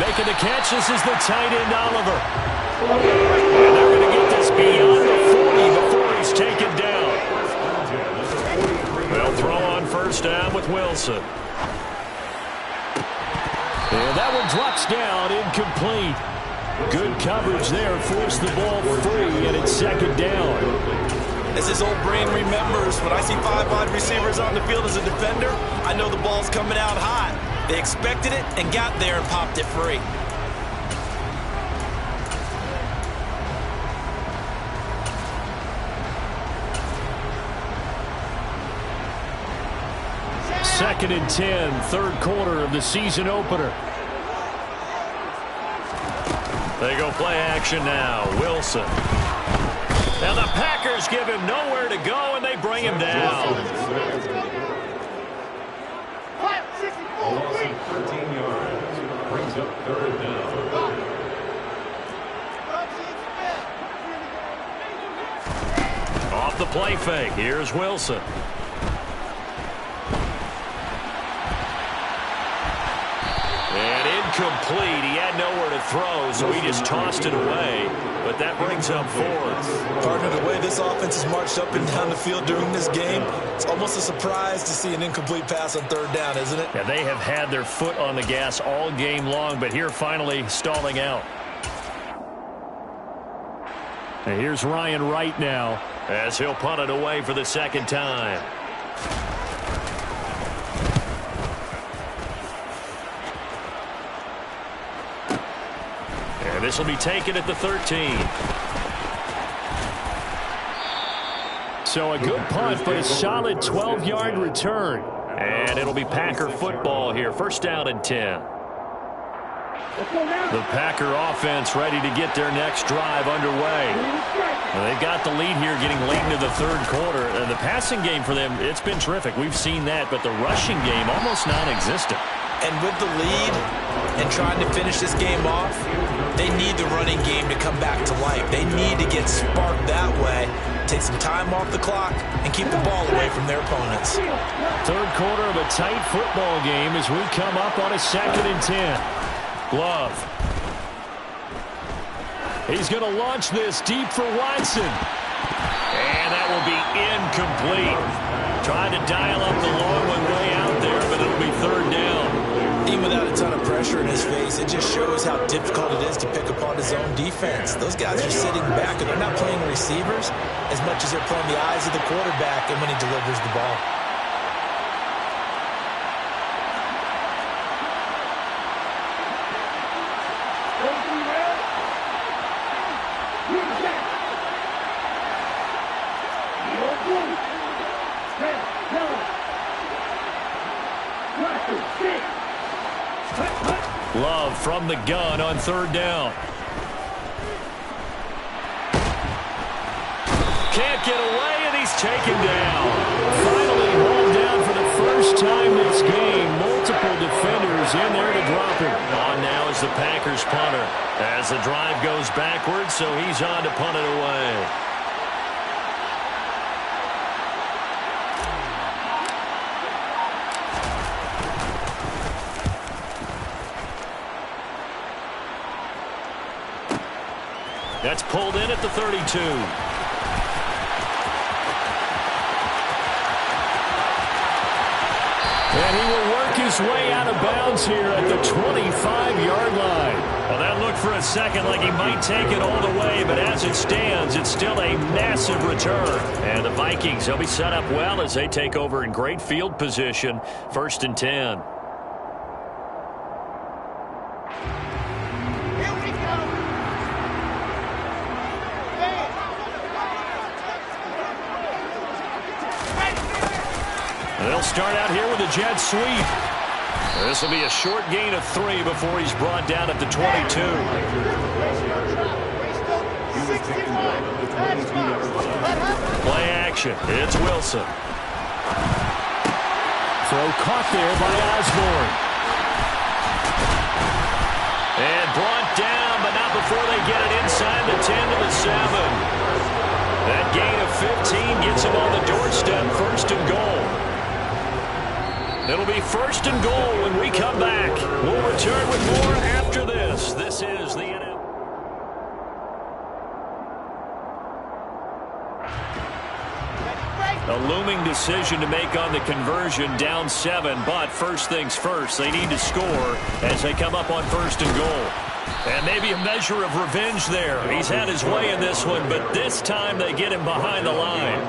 Making the catch, this is the tight end, Oliver. And they're going to get this beyond the 40 before he's taken down. They'll throw on first down with Wilson. And that one drops down, incomplete. Good coverage there, forced the ball free, and it's 2nd down. As his old brain remembers, when I see 5 wide receivers on the field as a defender, I know the ball's coming out hot. They expected it and got there and popped it free. Second and 10, 3rd quarter of the season opener. They go play action now. Wilson. Now the Packers give him nowhere to go, and they bring him down. A loss of 13 yards. Brings up 3rd down. Off the play fake. Here's Wilson. And incomplete. He had nowhere to throw, so he just tossed it away. But that brings up 4th. Partner, the way this offense has marched up and down the field during this game, it's almost a surprise to see an incomplete pass on 3rd down, isn't it? Yeah, they have had their foot on the gas all game long, but here finally stalling out. And here's Ryan Wright now, as he'll punt it away for the 2nd time. And this will be taken at the 13. So a good punt, but a solid 12-yard return. And it'll be Packer football here. First down and 10. The Packer offense ready to get their next drive underway. Well, they've got the lead here getting late into the 3rd quarter. The passing game for them, it's been terrific. We've seen that, but the rushing game almost non-existent. And with the lead and trying to finish this game off, they need the running game to come back to life. They need to get sparked that way, take some time off the clock, and keep the ball away from their opponents. 3rd quarter of a tight football game as we come up on a 2nd and 10. Glove. He's going to launch this deep for Watson. And that will be incomplete. Trying to dial up the long one way out there, but it'll be 3rd down. Even without a ton of pressure in his face. It just shows how difficult it is to pick upon his own defense. Those guys are sitting back, and they're not playing receivers as much as they're playing the eyes of the quarterback and when he delivers the ball. Love from the gun on third down. Can't get away, and he's taken down. Finally hauled down for the first time this game. Multiple defenders in there to drop him. On now is the Packers punter. As the drive goes backwards, so he's on to punt it away. That's pulled in at the 32. And he will work his way out of bounds here at the 25-yard line. Well, that looked for a second like he might take it all the way, but as it stands, it's still a massive return. And the Vikings, they'll be set up well as they take over in great field position. 1st and 10. They'll start out here with a jet sweep. This will be a short gain of 3 before he's brought down at the 22. Play action. It's Wilson. Throw caught there by Osborne. And brought down, but not before they get it inside the 10 to the 7. That gain of 15 gets him on the doorstep. 1st and goal. It'll be 1st and goal when we come back. We'll return with more after this. This is the NFL. A looming decision to make on the conversion, down 7, but first things first, they need to score as they come up on 1st and goal. And maybe a measure of revenge there. He's had his way in this one, but this time they get him behind the line.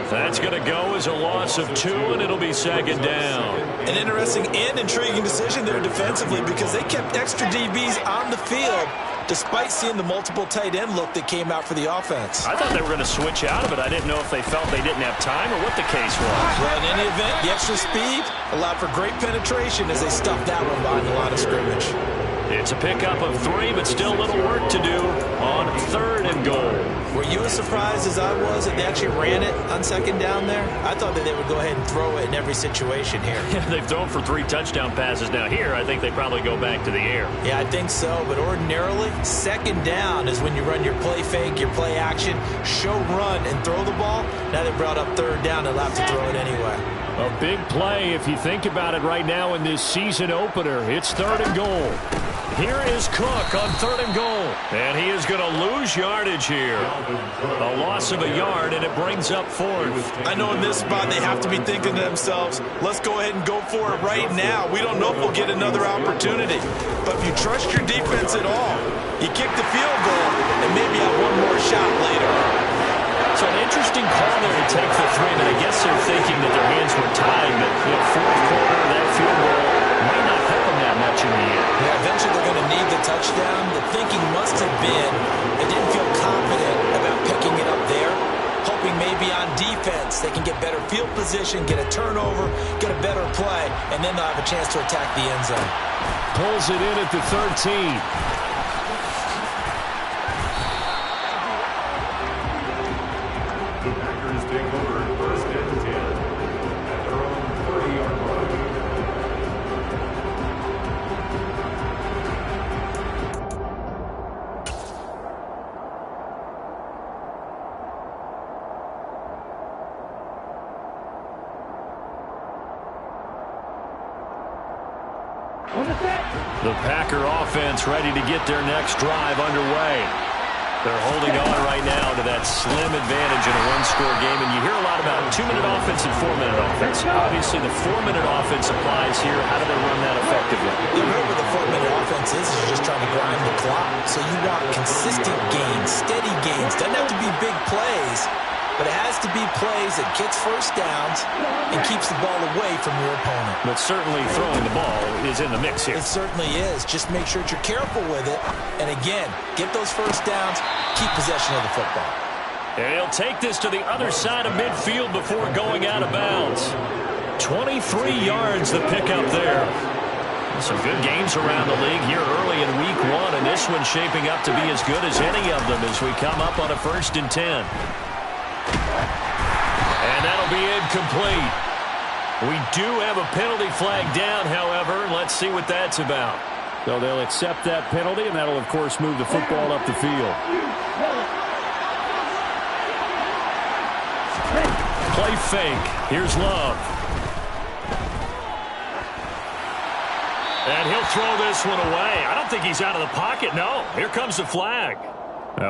That's going to go as a loss of 2, and it'll be 2nd down. An interesting and intriguing decision there defensively because they kept extra DBs on the field despite seeing the multiple tight end look that came out for the offense. I thought they were going to switch out of it. I didn't know if they felt they didn't have time or what the case was. Well, in any event, the extra speed allowed for great penetration as they stuffed that one behind the line of scrimmage. It's a pickup of 3, but still a little work to do on 3rd and goal. Were you as surprised as I was that they actually ran it on 2nd down there? I thought that they would go ahead and throw it in every situation here. Yeah, they've thrown for 3 touchdown passes. Now here, I think they probably go back to the air. Yeah, I think so, but ordinarily, 2nd down is when you run your play fake, your play action, show run, and throw the ball. Now they brought up 3rd down, they'll have to throw it anyway. A big play if you think about it right now in this season opener. It's 3rd and goal. Here is Cook on 3rd and goal. And he is going to lose yardage here. A loss of a yard, and it brings up 4th. I know in this spot they have to be thinking to themselves, let's go ahead and go for it right now. We don't know if we'll get another opportunity. But if you trust your defense at all, you kick the field goal and maybe have one more shot later. So an interesting call there to take the 3. And I guess they're thinking that their hands were tied. But, 4th quarter, that field goal might not help them that much in the end. Yeah, eventually they're going to need the touchdown. The thinking must have been they didn't feel confident about picking it up there, hoping maybe on defense they can get better field position, get a turnover, get a better play, and then they'll have a chance to attack the end zone. Pulls it in at the 13. The Packers take over 1st and 10 at their own 30-yard line. The Packer offense ready to get their next drive underway. They're holding on right now to that slim advantage in a one-score game, and you hear a lot about 2-minute offense and 4-minute offense. Obviously, the 4-minute offense applies here. How do they run that effectively? Remember, the 4-minute offense is just trying to grind the clock. So you want consistent gains, steady gains. Doesn't have to be big plays, but it has to be plays that gets first downs and keeps the ball away from your opponent. But certainly throwing the ball is in the mix here. It certainly is. Just make sure that you're careful with it. And again, get those first downs, keep possession of the football. And he'll take this to the other side of midfield before going out of bounds. 23 yards the pickup there. Some good games around the league here early in week 1, and this one's shaping up to be as good as any of them as we come up on a 1st and 10. And that'll be incomplete. We do have a penalty flag down, however. Let's see what that's about. So they'll accept that penalty, and that'll, of course, move the football up the field. Play fake. Here's Love. And he'll throw this one away. I don't think he's out of the pocket. No, here comes the flag.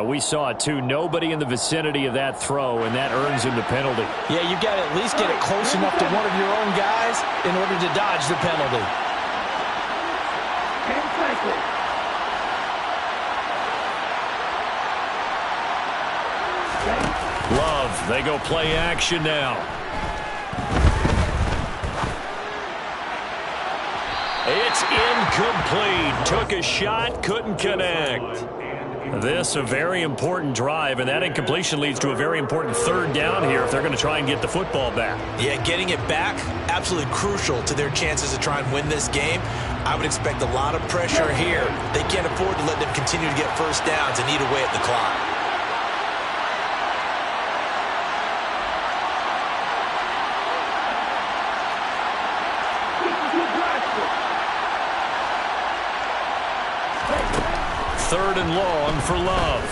We saw it, too. Nobody in the vicinity of that throw, and that earns him the penalty. Yeah, you've got to at least get it close enough to one of your own guys in order to dodge the penalty. Love, they go play action now. It's incomplete. Took a shot, couldn't connect. This a very important drive, and that incompletion leads to a very important 3rd down here if they're going to try and get the football back. Yeah, getting it back, absolutely crucial to their chances to try and win this game. I would expect a lot of pressure here. They can't afford to let them continue to get first downs and eat away at the clock. Third and long for Love.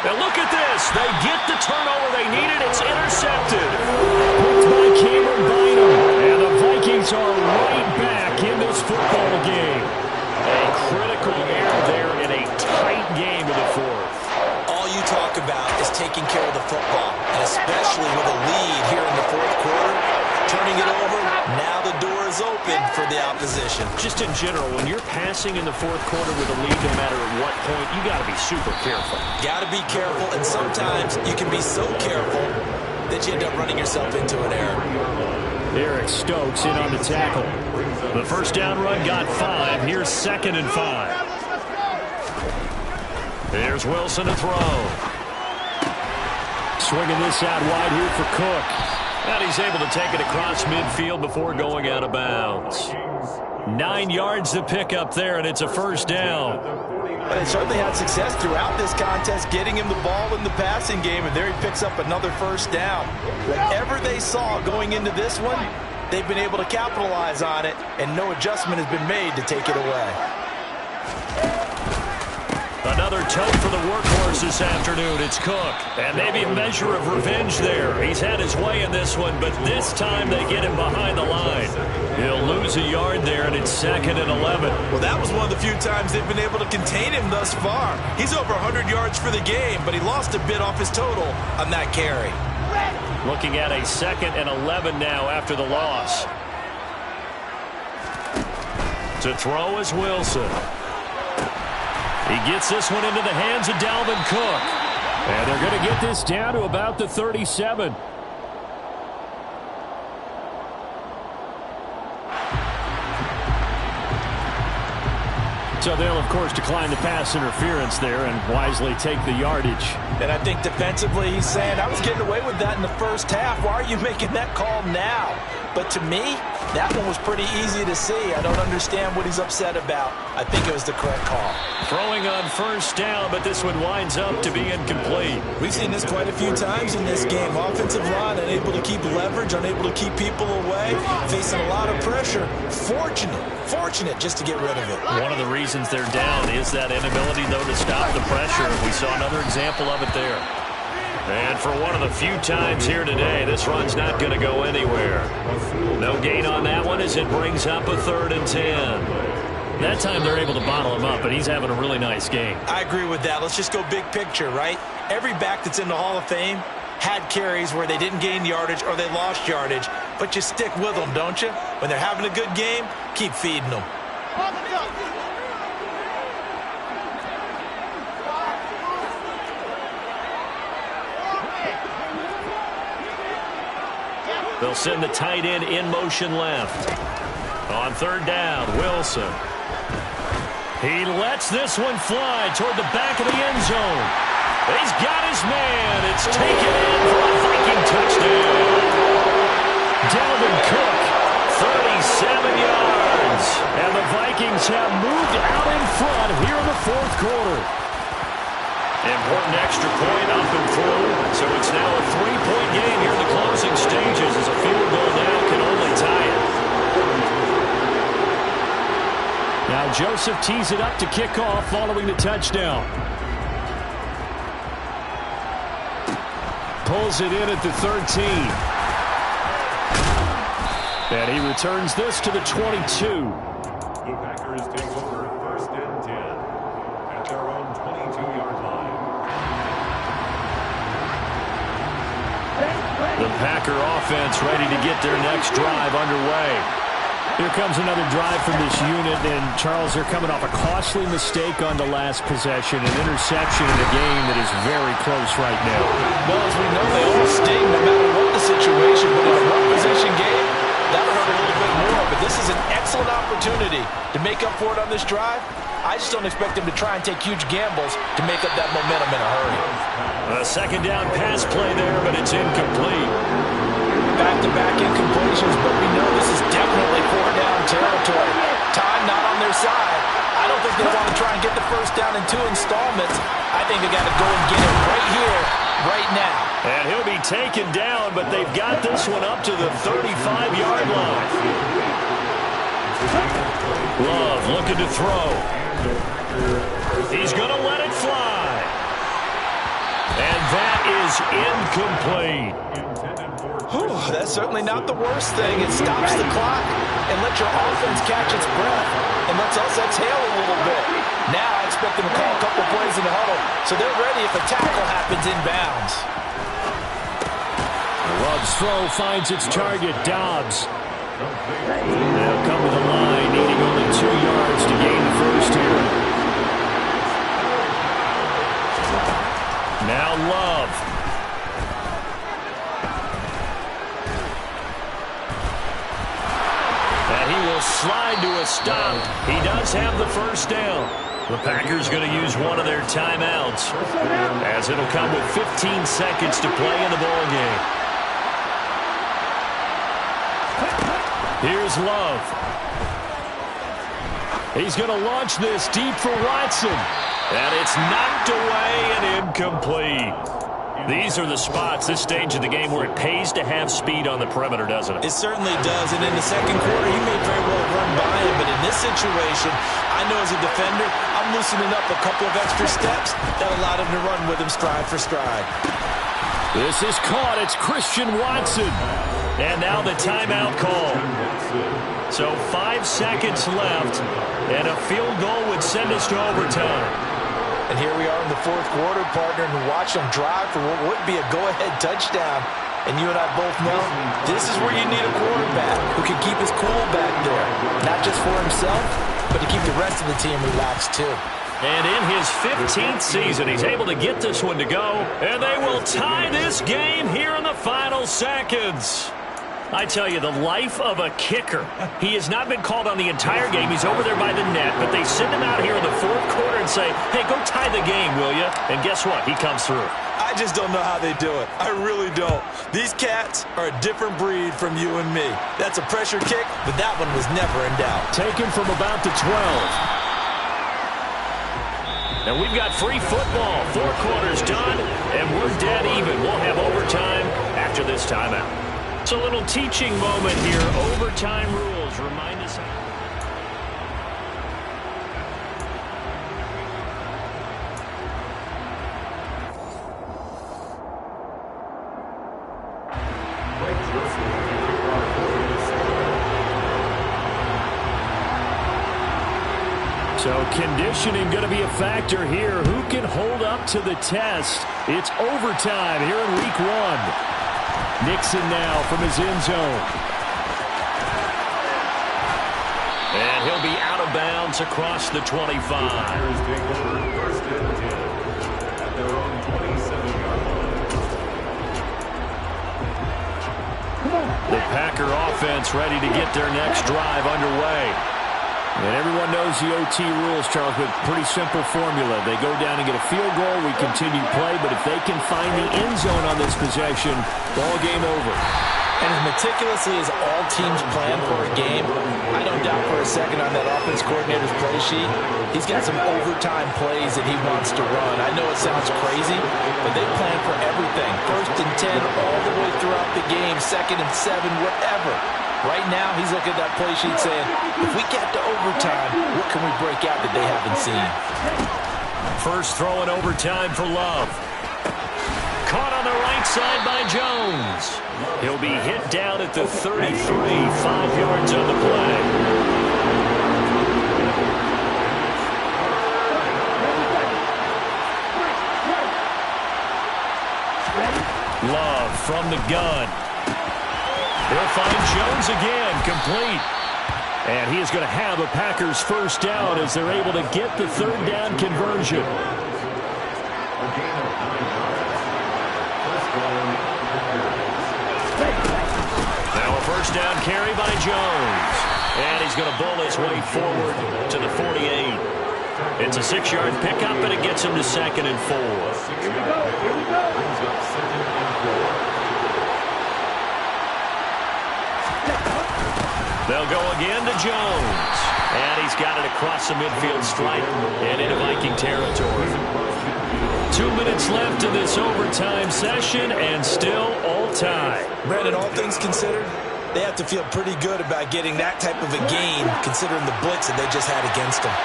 Now look at this. They get the turnover they needed. It's intercepted. Picked by Cameron Bynum. And the Vikings are right back in this football game. A critical error there in a tight game of the 4th. All you talk about is taking care of the football, and especially with a lead here in the 4th quarter. Turning it over, now the door is open for the opposition. Just in general, when you're passing in the 4th quarter with a lead, no matter at what point, you got to be super careful. Got to be careful, and sometimes you can be so careful that you end up running yourself into an error. Eric Stokes in on the tackle. The first down run got 5. Here's 2nd and 5. There's Wilson to throw. Swinging this out wide here for Cook. And he's able to take it across midfield before going out of bounds. 9 yards to pick up there, and it's a first down. But they certainly had success throughout this contest, getting him the ball in the passing game, and there he picks up another first down. Whatever they saw going into this one, they've been able to capitalize on it, and no adjustment has been made to take it away. Another tote for the workhorse this afternoon. It's Cook. And maybe a measure of revenge there. He's had his way in this one, but this time they get him behind the line. He'll lose a yard there, and it's 2nd and 11. Well, that was one of the few times they've been able to contain him thus far. He's over 100 yards for the game, but he lost a bit off his total on that carry. Looking at a 2nd and 11 now after the loss. To throw is Wilson. He gets this one into the hands of Dalvin Cook. And they're going to get this down to about the 37. So they'll, of course, decline the pass interference there and wisely take the yardage. And I think defensively he's saying, I was getting away with that in the first half. Why are you making that call now? But to me, that one was pretty easy to see. I don't understand what he's upset about. I think it was the correct call. Throwing on first down, but this one winds up to be incomplete. We've seen this quite a few times in this game. Offensive line unable to keep leverage, unable to keep people away, facing a lot of pressure. Fortunate just to get rid of it. One of the reasons they're down is that inability, though, to stop the pressure. We saw another example of it there. And for one of the few times here today, this run's not going to go anywhere. No gain on that one as it brings up a 3rd and 10. That time they're able to bottle him up, and he's having a really nice game. I agree with that. Let's just go big picture, right? Every back that's in the Hall of Fame had carries where they didn't gain yardage or they lost yardage, but you stick with them, don't you? When they're having a good game, keep feeding them. They'll send the tight end in motion left. On third down, Wilson. He lets this one fly toward the back of the end zone. He's got his man. It's taken in for a Viking touchdown. Dalvin Cook, 37 yards. And the Vikings have moved out in front here in the fourth quarter. Important extra point up and through. So it's now a 3-point game here in the closing stages as a field goal now can only tie it. Now Joseph tees it up to kick off following the touchdown. Pulls it in at the 13. And he returns this to the 22. The Packers take over first and 10 at their own 22-yard line. The Packer offense ready to get their next drive underway. Here comes another drive from this unit, and Charles, they're coming off a costly mistake on the last possession, an interception in a game that is very close right now. Well, as we know, they all sting no matter what the situation, but in a one-possession game, that'll hurt a little bit more, but this is an excellent opportunity to make up for it on this drive. I just don't expect them to try and take huge gambles to make up that momentum in a hurry. A second down pass play there, but it's incomplete. Back-to-back incompletions, but we know this is definitely four-down territory. Time not on their side. I don't think they want to try and get the first down in 2 installments. I think they got to go and get it right here, right now. And he'll be taken down, but they've got this one up to the 35-yard line. Love looking to throw. He's going to let it fly. And that is incomplete. That's certainly not the worst thing. It stops the clock and lets your offense catch its breath and lets us exhale a little bit. Now I expect them to call a couple plays in the huddle so they're ready if a tackle happens inbounds. Love's throw finds its target, Dobbs. They'll come to the line, needing only 2 yards to gain the first here. Now Love. And he will slide to a stop. He does have the first down. The Packers going to use one of their timeouts, as it'll come with 15 seconds to play in the ball game. Here's Love. He's going to launch this deep for Watson. And it's knocked away and incomplete. These are the spots, this stage of the game, where it pays to have speed on the perimeter, doesn't it? It certainly does. And in the second quarter, he may very well run by him. But in this situation, I know as a defender, I'm loosening up a couple of extra steps that allowed him to run with him stride for stride. This is caught. It's Christian Watson. And now the timeout call. So 5 seconds left, and a field goal would send us to overtime. And here we are in the fourth quarter, partner, and watch them drive for what would be a go-ahead touchdown. And you and I both know this is where you need a quarterback who can keep his cool back there. Not just for himself, but to keep the rest of the team relaxed too. And in his 15th season, he's able to get this one to go. And they will tie this game here in the final seconds. I tell you, the life of a kicker. He has not been called on the entire game. He's over there by the net, but they send him out here in the fourth quarter and say, hey, go tie the game, will you? And guess what? He comes through. I just don't know how they do it. I really don't. These cats are a different breed from you and me. That's a pressure kick, but that one was never in doubt. Taken from about the 12. And we've got free football. 4 quarters done, and we're dead even. We'll have overtime after this timeout. It's a little teaching moment here. Overtime rules. Remind us. So conditioning going to be a factor here. Who can hold up to the test? It's overtime here in week 1. Nixon now from his end zone. And he'll be out of bounds across the 25. Packers take over 1st and 10 at their own 27-yard line. The Packer offense ready to get their next drive underway. And everyone knows the OT rules, Charles, but pretty simple formula. They go down and get a field goal, we continue play, but if they can find the end zone on this possession, ball game over. And as meticulously as all teams plan for a game, I don't doubt for a second on that offense coordinator's play sheet, he's got some overtime plays that he wants to run. I know it sounds crazy, but they plan for everything. 1st and 10 all the way throughout the game, 2nd and 7, whatever. Right now, he's looking at that play sheet saying, if we get to overtime, what can we break out that they haven't seen? First throw in overtime for Love. Caught on the right side by Jones. He'll be hit down at the 33, 5 yards on the play. Love from the gun. He'll find Jones again, complete. And he is going to have a Packers first down as they're able to get the 3rd down conversion. A gain of 9 yards. First down, Now a first down carry by Jones. And he's going to bull his way forward to the 48. It's a 6-yard pickup, and it gets him to 2nd and 4. Here we go. Brings up 2nd and 4. They'll go again to Jones. And he's got it across the midfield stripe and into Viking territory. 2 minutes left in this overtime session, and still all tie. Brandon, all things considered, they have to feel pretty good about getting that type of a gain, considering the blitz that they just had against them.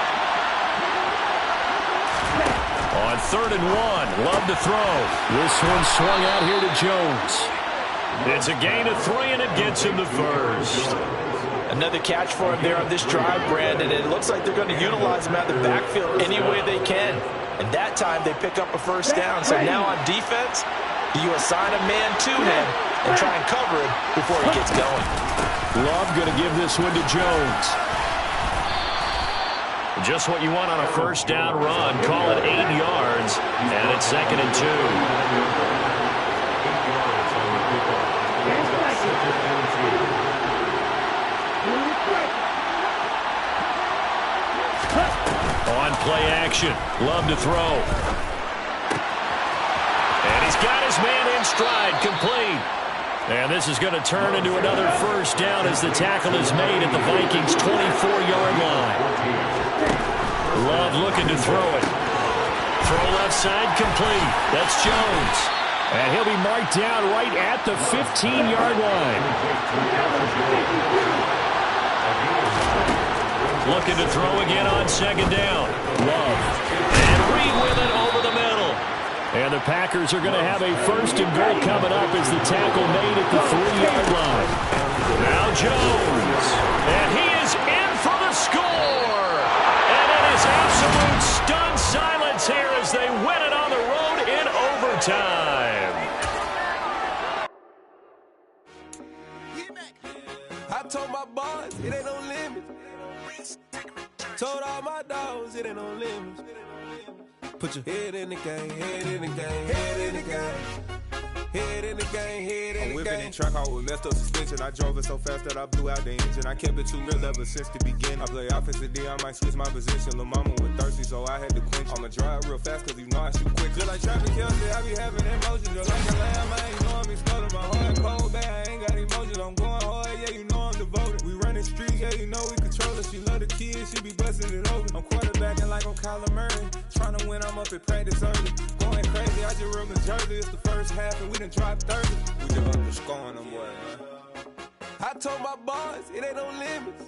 On 3rd and 1, Love to throw. This one swung out here to Jones. It's a gain of 3, and it gets him the first. Another catch for him there on this drive, Brandon. It looks like they're going to utilize him out of the backfield any way they can. And that time they pick up a first down. So now on defense, you assign a man to him and try and cover him before he gets going. Love going to give this one to Jones. Just what you want on a first down run. Call it 8 yards, and it's 2nd and 2. 8 yards on the pickoff. Brings up 2nd and 2. On play action, Love to throw. And he's got his man in stride, complete. And this is going to turn into another first down as the tackle is made at the Vikings' 24-yard line. Love looking to throw it. Throw left side, complete. That's Jones. And he'll be marked down right at the 15-yard line. Looking to throw again on 2nd down. Love. And Reed with it over the middle. And the Packers are going to have a 1st and goal coming up as the tackle made at the 3-yard line. Now Jones. And he is in for the score. And it is absolute stunned silence here as they win it on the road in overtime. I told my boys it ain't no limit. Told all my dogs it ain't no limits. Put your head in the game, head in the game, head in the game. Head in the game, head in the game. I'm whipping in track hall with messed up suspension. I drove it so fast that I blew out the engine. I kept it too real ever since the beginning. I play offensive D, I might switch my position. Lil' mama was thirsty, so I had to quench. I'ma drive real fast, cause you know I shoot quick. Just like traffic Kelsey, I be having emotions. Just like a lamb, I ain't know I'm exploding. My heart cold, bad, I ain't got emotions. I'm going hard, yeah, you know I'm devoted. We running streets, yeah, you know we control it. She love the kids, she be busting it open. I'm quarterbacking like I'm Kyler Murray. Trying to win, I'm up at practice early. Going crazy, I just rub my jersey. It's the first half and we done dropped 30. We just underscoring them, boy, man. I told my boys, it ain't no limits.